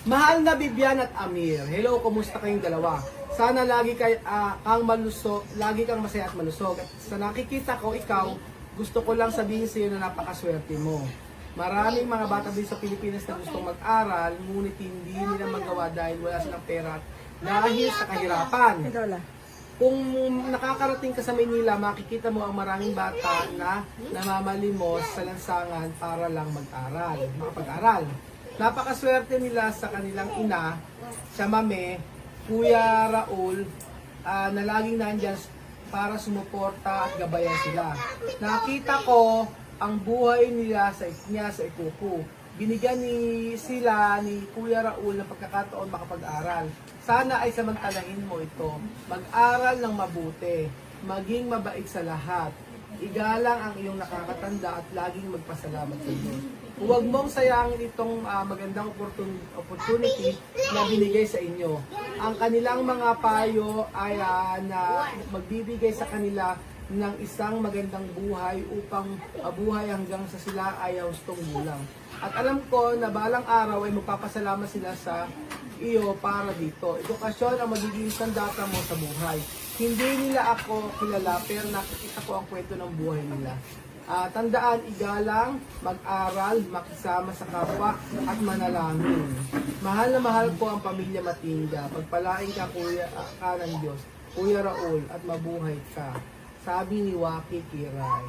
Mahal na Bibian at Amir, hello, kumusta kayong dalawa? Sana lagi kang malusog, lagi kang masaya at malusog. At sa nakikita ko, ikaw, gusto ko lang sabihin sa iyo na napakaswerte mo. Maraming mga bata din sa Pilipinas na gustong mag-aral, ngunit hindi nila magawa dahil wala silang pera at dahil sa kahirapan. Kung nakakarating ka sa Manila, makikita mo ang maraming bata na namamalimos sa lansangan para lang mag-aral, makapag-aral. Napakaswerte nila sa kanilang ina, sa mame, Kuya Raul, na laging nandyan para sumuporta at gabayan sila. Nakita ko ang buhay nila sa ikuko. Binigyan sila ni Kuya Raul ng pagkakataon makapag-aral. Sana ay samantalahin mo ito. Mag-aral ng mabuti, maging mabait sa lahat. Igalang ang iyong nakakatanda at laging magpasalamat sa Diyos. Huwag mong sayangin itong magandang opportunity na binigay sa inyo. Ang kanilang mga payo ay na magbibigay sa kanila ng isang magandang buhay upang mabuhay hanggang sa sila ay hustong gulang. At alam ko na balang araw ay magpapasalamat sila sa iyo para dito. Edukasyon ang magiging sandata mo sa buhay. Hindi nila ako kilala pero nakikita ko ang kwento ng buhay nila. Tandaan, igalang, mag-aral, makisama sa kapwa at manalangin. Mahal na mahal ko ang pamilya Matinda. Pagpalain ka, ka ng Diyos, Kuya Raul, at mabuhay ka. Sabi ni Waki Kiray.